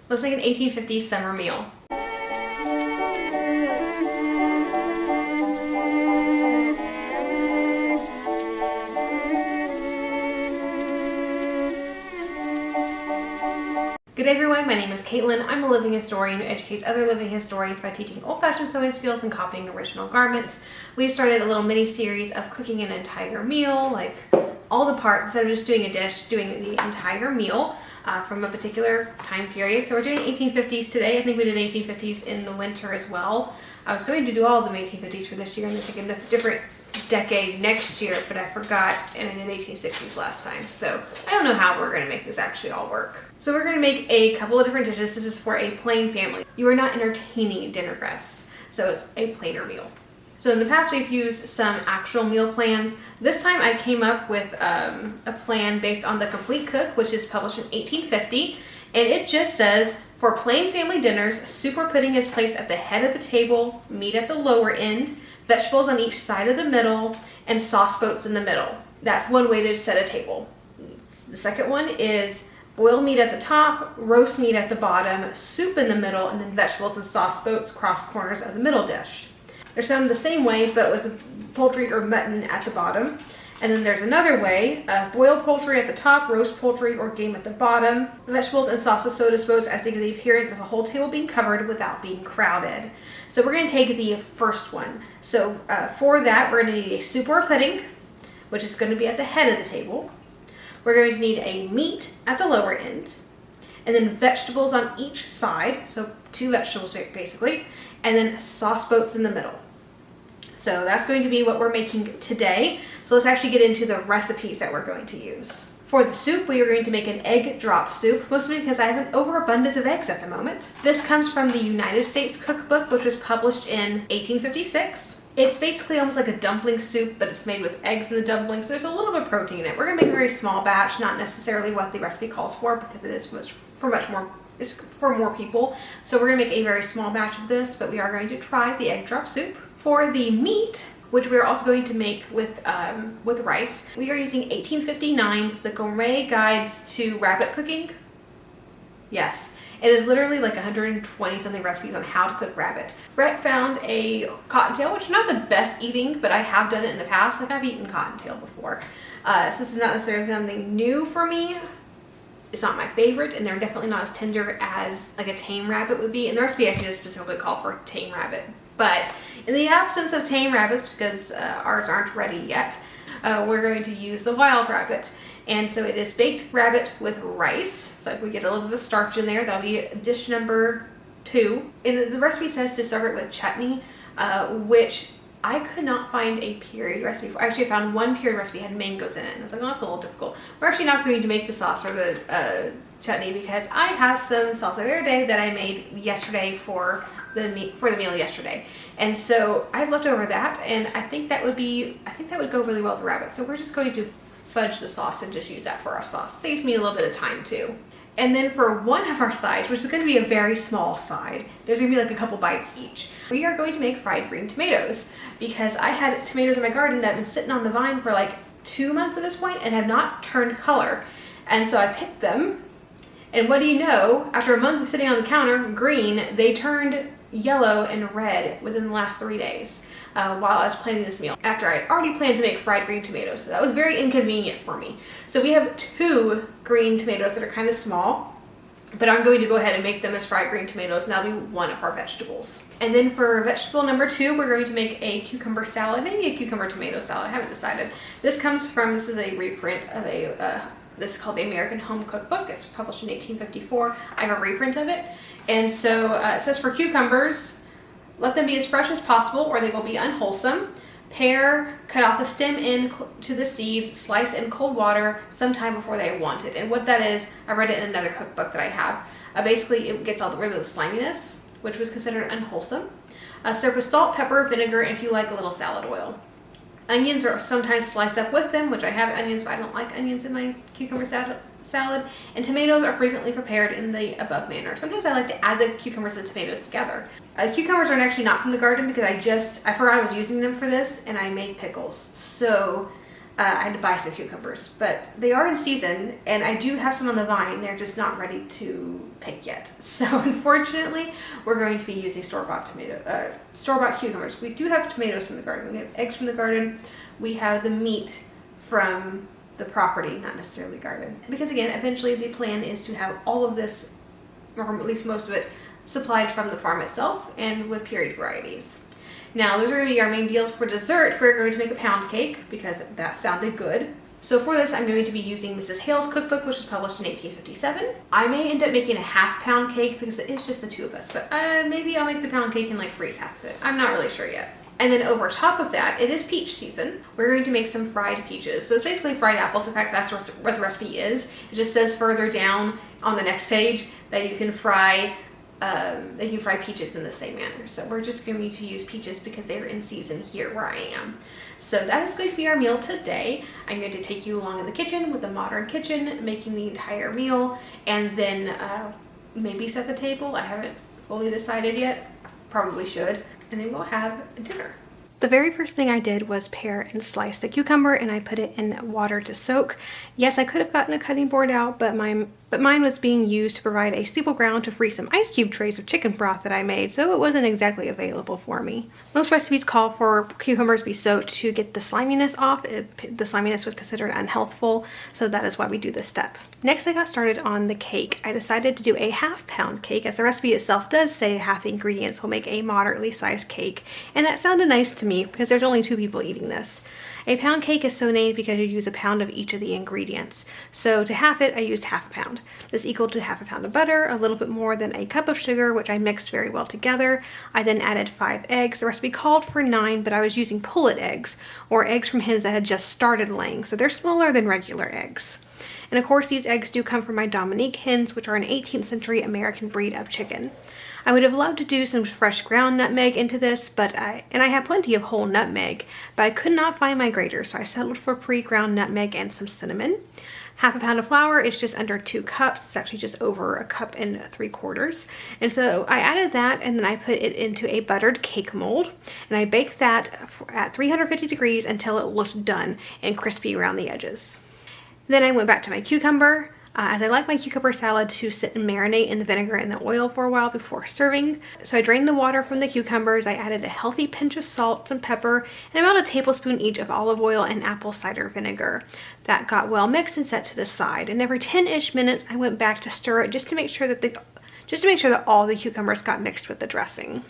Let's make an 1850s summer meal. Good day everyone, my name is Caitlin. I'm a living historian who educates other living historians by teaching old-fashioned sewing skills and copying original garments. We started a little mini-series of cooking an entire meal, like all the parts, instead of just doing a dish, doing the entire meal from a particular time period. So we're doing 1850s today. I think we did 1850s in the winter as well. I was going to do all of them 1850s for this year and then pick a different decade next year, but I forgot and I did 1860s last time. So I don't know how we're going to make this actually all work. So we're going to make a couple of different dishes. This is for a plain family. You are not entertaining dinner guests, so it's a plainer meal. So in the past we've used some actual meal plans. This time I came up with a plan based on The Complete Cook, which is published in 1850, and it just says, for plain family dinners, soup or pudding is placed at the head of the table, meat at the lower end, vegetables on each side of the middle, and sauce boats in the middle. That's one way to set a table. The second one is boiled meat at the top, roast meat at the bottom, soup in the middle, and then vegetables and sauce boats cross corners of the middle dish. They're done the same way, but with poultry or mutton at the bottom. And then there's another way, boiled poultry at the top, roast poultry or game at the bottom, vegetables and sauces so disposed as to give the appearance of a whole table being covered without being crowded. So we're going to take the first one. So for that, we're going to need a soup or a pudding, which is going to be at the head of the table. We're going to need a meat at the lower end, and then vegetables on each side, so 2 vegetables basically, and then sauce boats in the middle. So that's going to be what we're making today. So let's actually get into the recipes that we're going to use. For the soup, we are going to make an egg drop soup, mostly because I have an overabundance of eggs at the moment. This comes from the United States Cookbook, which was published in 1856. It's basically almost like a dumpling soup, but it's made with eggs in the dumplings, so there's a little bit of protein in it. We're gonna make a very small batch, not necessarily what the recipe calls for, because it is it's for more people. So we're gonna make a very small batch of this, but we are going to try the egg drop soup. For the meat, which we are also going to make with rice, we are using 1859's The Gourmet Guides to Rabbit Cooking. Yes, it is literally like 120 something recipes on how to cook rabbit. Brett found a cottontail, which is not the best eating, but I have done it in the past. Like I've eaten cottontail before. So this is not necessarily something new for me. It's not my favorite, and they're definitely not as tender as like a tame rabbit would be. And the recipe actually does specifically call for tame rabbit. But in the absence of tame rabbits, because ours aren't ready yet, we're going to use the wild rabbit. And so it is baked rabbit with rice. So if we get a little bit of starch in there, that'll be dish number 2. And the recipe says to serve it with chutney, which I could not find a period recipe for. Actually, I found one period recipe that had mangoes in it, and I was like, oh, that's a little difficult. We're actually not going to make the sauce or the chutney because I have some salsa verde that I made yesterday for the meal yesterday, and so I've left over that, and I think that would go really well with the rabbit. So we're just going to fudge the sauce and just use that for our sauce. Saves me a little bit of time too. And then for one of our sides, which is going to be a very small side, there's going to be like a couple bites each. We are going to make fried green tomatoes because I had tomatoes in my garden that have been sitting on the vine for like 2 months at this point and have not turned color. And so I picked them, and what do you know, after a month of sitting on the counter, green, they turned yellow and red within the last 3 days while I was planning this meal, after I had already planned to make fried green tomatoes. So that was very inconvenient for me. So we have 2 green tomatoes that are kind of small, but I'm going to go ahead and make them as fried green tomatoes, and that'll be one of our vegetables. And then for vegetable number 2, we're going to make a cucumber salad, maybe a cucumber tomato salad, I haven't decided. This is a reprint of this is called the American Home Cookbook. It's published in 1854. I have a reprint of it. And so it says for cucumbers, let them be as fresh as possible or they will be unwholesome. Pare, cut off the stem end to the seeds, slice in cold water sometime before they are wanted. And what that is, I read it in another cookbook that I have. Basically, it gets rid of the sliminess, which was considered unwholesome. Serve with salt, pepper, vinegar, and if you like, a little salad oil. Onions are sometimes sliced up with them, which I have onions, but I don't like onions in my cucumber salad. And tomatoes are frequently prepared in the above manner. Sometimes I like to add the cucumbers and the tomatoes together. Cucumbers are actually not from the garden because I forgot I was using them for this, and I made pickles. So I had to buy some cucumbers, but they are in season, and I do have some on the vine. They're just not ready to pick yet. So unfortunately, we're going to be using store-bought cucumbers. We do have tomatoes from the garden. We have eggs from the garden. We have the meat from the property, not necessarily garden. Because again, eventually the plan is to have all of this, or at least most of it, supplied from the farm itself and with period varieties. Now, those are going to be our main deals. For dessert, we're going to make a pound cake because that sounded good. So for this, I'm going to be using Mrs. Hale's cookbook, which was published in 1857. I may end up making a half-pound cake because it's just the two of us, but maybe I'll make the pound cake and like freeze half of it. I'm not really sure yet. And then over top of that, it is peach season. We're going to make some fried peaches. So it's basically fried apples. In fact, that's what the recipe is. It just says further down on the next page that you can fry peaches in the same manner. So we're just going to use peaches because they're in season here where I am. So that is going to be our meal today. I'm going to take you along in the kitchen with the modern kitchen, making the entire meal, and then maybe set the table. I haven't fully decided yet. Probably should. And then we'll have dinner. The very first thing I did was pare and slice the cucumber, and I put it in water to soak. Yes, I could have gotten a cutting board out, but mine was being used to provide a staple ground to freeze some ice cube trays of chicken broth that I made, so it wasn't exactly available for me. Most recipes call for cucumbers to be soaked to get the sliminess off. The sliminess was considered unhealthful, so that is why we do this step. Next, I got started on the cake. I decided to do a half-pound cake, as the recipe itself does say half the ingredients will make a moderately sized cake, and that sounded nice to me because there's only 2 people eating this. A pound cake is so named because you use a pound of each of the ingredients. So to half it, I used half a pound. This equaled to half a pound of butter, a little bit more than a cup of sugar, which I mixed very well together. I then added 5 eggs. The recipe called for 9, but I was using pullet eggs, or eggs from hens that had just started laying, so they're smaller than regular eggs. And of course, these eggs do come from my Dominique hens, which are an 18th century American breed of chicken. I would have loved to do some fresh ground nutmeg into this, I have plenty of whole nutmeg, but I could not find my grater, so I settled for pre-ground nutmeg and some cinnamon. Half a pound of flour is just under 2 cups. It's actually just over 1 3/4 cups. And so I added that, and then I put it into a buttered cake mold, and I baked that at 350 degrees until it looked done and crispy around the edges. Then I went back to my cucumber, as I like my cucumber salad to sit and marinate in the vinegar and the oil for a while before serving. So I drained the water from the cucumbers. I added a healthy pinch of salt, some pepper, and about 1 tablespoon each of olive oil and apple cider vinegar. That got well mixed and set to the side. And every 10-ish minutes, I went back to stir it just to make sure that all the cucumbers got mixed with the dressing.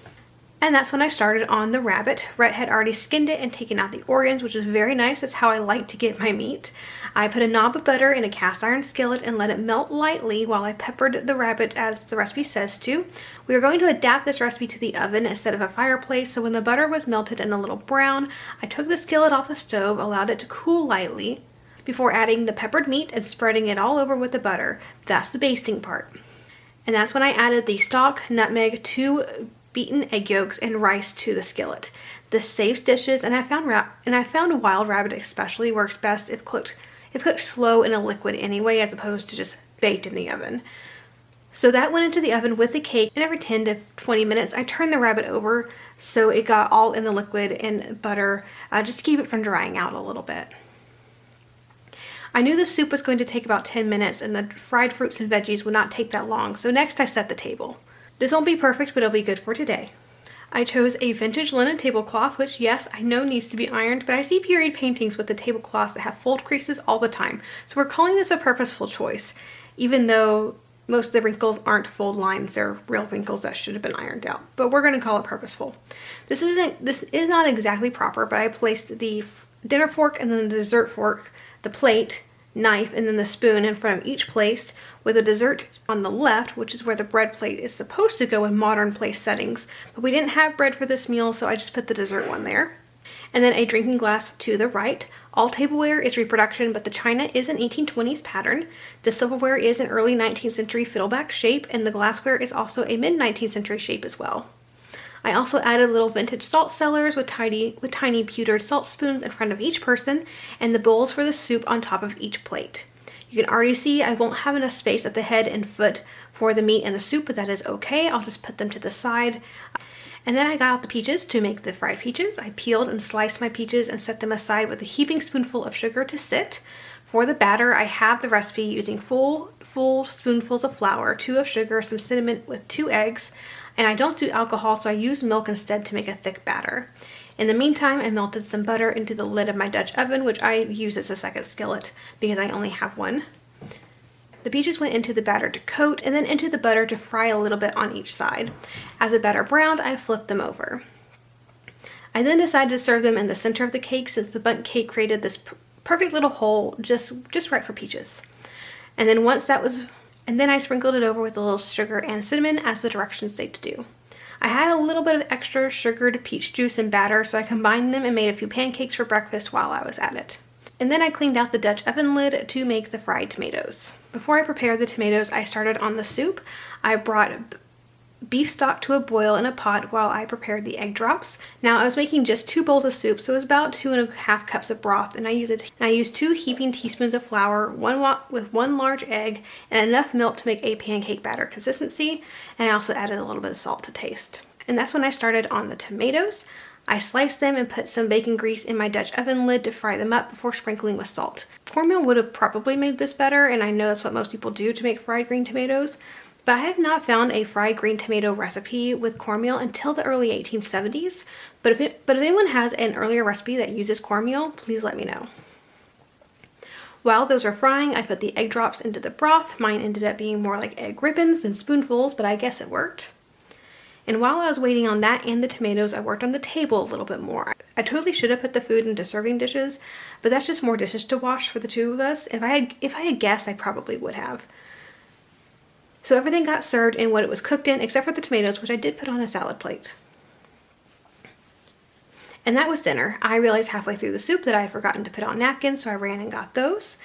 And that's when I started on the rabbit. Rhett had already skinned it and taken out the organs, which was very nice. That's how I like to get my meat. I put a knob of butter in a cast iron skillet and let it melt lightly while I peppered the rabbit as the recipe says to. We are going to adapt this recipe to the oven instead of a fireplace, so when the butter was melted and a little brown, I took the skillet off the stove, allowed it to cool lightly before adding the peppered meat and spreading it all over with the butter. That's the basting part. And that's when I added the stock, nutmeg, 2 beaten egg yolks, and rice to the skillet. This saves dishes, and I found wild rabbit especially works best if cooked slow in a liquid anyway, as opposed to just baked in the oven. So that went into the oven with the cake, and every 10 to 20 minutes I turned the rabbit over so it got all in the liquid and butter, just to keep it from drying out a little bit. I knew the soup was going to take about 10 minutes and the fried fruits and veggies would not take that long, so next I set the table. This won't be perfect, but it'll be good for today. I chose a vintage linen tablecloth, which yes, I know needs to be ironed, but I see period paintings with the tablecloths that have fold creases all the time, so we're calling this a purposeful choice, even though most of the wrinkles aren't fold lines, they're real wrinkles that should have been ironed out, but we're going to call it purposeful. This is not exactly proper, but I placed the dinner fork and then the dessert fork, the plate, knife, and then the spoon in front of each place, with the dessert on the left, which is where the bread plate is supposed to go in modern place settings, but we didn't have bread for this meal, so I just put the dessert one there. And then a drinking glass to the right. All tableware is reproduction, but the china is an 1820s pattern. The silverware is an early 19th century fiddleback shape, and the glassware is also a mid-19th century shape as well. I also added little vintage salt cellars with tiny pewtered salt spoons in front of each person, and the bowls for the soup on top of each plate. You can already see I won't have enough space at the head and foot for the meat and the soup, but that is okay. I'll just put them to the side. And then I got out the peaches to make the fried peaches. I peeled and sliced my peaches and set them aside with a heaping spoonful of sugar to sit. For the batter, I have the recipe using full spoonfuls of flour, 2 of sugar, some cinnamon with 2 eggs, and I don't do alcohol, so I use milk instead to make a thick batter. In the meantime, I melted some butter into the lid of my Dutch oven, which I use as a second skillet because I only have one. The peaches went into the batter to coat and then into the butter to fry a little bit on each side. As the batter browned, I flipped them over. I then decided to serve them in the center of the cake since the bundt cake created this perfect little hole just right for peaches. And then I sprinkled it over with a little sugar and cinnamon as the directions say to do. I had a little bit of extra sugared peach juice and batter, so I combined them and made a few pancakes for breakfast while I was at it. And then I cleaned out the Dutch oven lid to make the fried tomatoes. Before I prepared the tomatoes, I started on the soup. I brought beef stock to a boil in a pot while I prepared the egg drops. Now I was making just 2 bowls of soup, so it was about 2.5 cups of broth, and I used 2 heaping teaspoons of flour, with 1 large egg, and enough milk to make a pancake batter consistency, and I also added a little bit of salt to taste. And that's when I started on the tomatoes. I sliced them and put some bacon grease in my Dutch oven lid to fry them up before sprinkling with salt. Cornmeal would have probably made this better, and I know that's what most people do to make fried green tomatoes, but I have not found a fried green tomato recipe with cornmeal until the early 1870s. But if anyone has an earlier recipe that uses cornmeal, please let me know. While those are frying, I put the egg drops into the broth. Mine ended up being more like egg ribbons than spoonfuls, but I guess it worked. And while I was waiting on that and the tomatoes, I worked on the table a little bit more. I totally should have put the food into serving dishes, but that's just more dishes to wash for the 2 of us. If I had guessed, I probably would have. So everything got served in what it was cooked in, except for the tomatoes, which I did put on a salad plate. And that was dinner. I realized halfway through the soup that I had forgotten to put on napkins, so I ran and got those.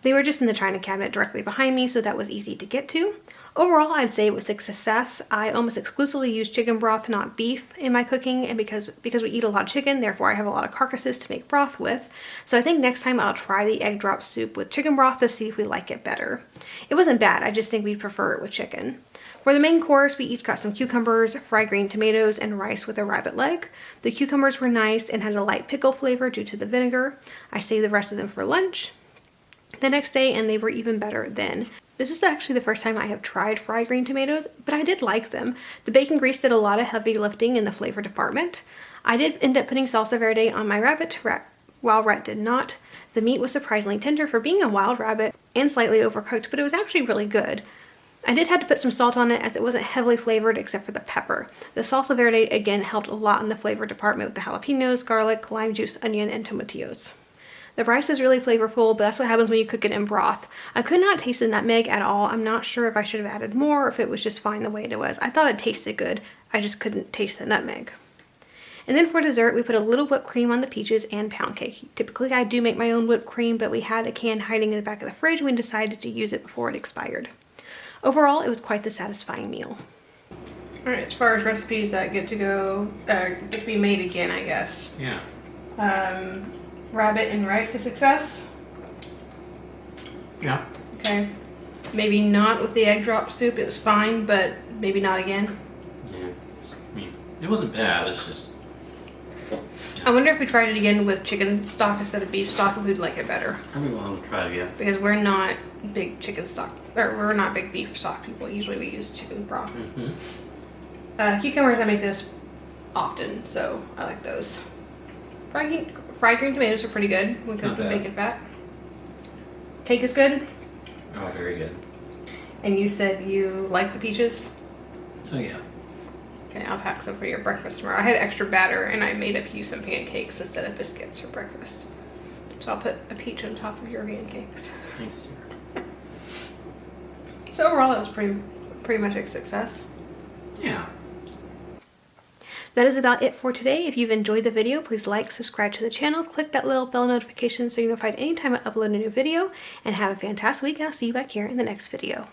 They were just in the china cabinet directly behind me, so that was easy to get to. Overall, I'd say it was a success. I almost exclusively use chicken broth, not beef, in my cooking, and because we eat a lot of chicken, therefore I have a lot of carcasses to make broth with. So I think next time I'll try the egg drop soup with chicken broth to see if we like it better. It wasn't bad, I just think we'd prefer it with chicken. For the main course, we each got some cucumbers, fried green tomatoes, and rice with a rabbit leg. The cucumbers were nice and had a light pickle flavor due to the vinegar. I saved the rest of them for lunch the next day, and they were even better then. This is actually the first time I have tried fried green tomatoes, but I did like them. The bacon grease did a lot of heavy lifting in the flavor department. I did end up putting salsa verde on my rabbit, while Rhett did not. The meat was surprisingly tender for being a wild rabbit and slightly overcooked, but it was actually really good. I did have to put some salt on it as it wasn't heavily flavored except for the pepper. The salsa verde again helped a lot in the flavor department with the jalapenos, garlic, lime juice, onion, and tomatillos. The rice is really flavorful, but that's what happens when you cook it in broth. I could not taste the nutmeg at all. I'm not sure if I should have added more or if it was just fine the way it was. I thought it tasted good. I just couldn't taste the nutmeg. And then for dessert, we put a little whipped cream on the peaches and pound cake. Typically, I do make my own whipped cream, but we had a can hiding in the back of the fridge and we decided to use it before it expired. Overall, it was quite the satisfying meal. All right, as far as recipes that get to be made again, I guess. Yeah. Rabbit and rice a success? Yeah. Okay. Maybe not with the egg drop soup. It was fine, but maybe not again. Yeah. I mean, it wasn't bad. It's just. I wonder if we tried it again with chicken stock instead of beef stock, we'd like it better. I mean, we'll have to try it again. Because we're not big chicken stock, or we're not big beef stock people. Usually we use chicken broth. Mm-hmm. Cucumbers, I make this often, so I like those. Fried green tomatoes are pretty good when cooked with bacon fat. Cake is good. Oh, very good. And you said you like the peaches? Oh, yeah. Okay, I'll pack some for your breakfast tomorrow. I had extra batter and I made up you some pancakes instead of biscuits for breakfast. So I'll put a peach on top of your pancakes. Thanks. So overall, it was pretty much a success. Yeah. That is about it for today. If you've enjoyed the video, please like, subscribe to the channel, click that little bell notification so you're notified anytime I upload a new video, and have a fantastic week, and I'll see you back here in the next video.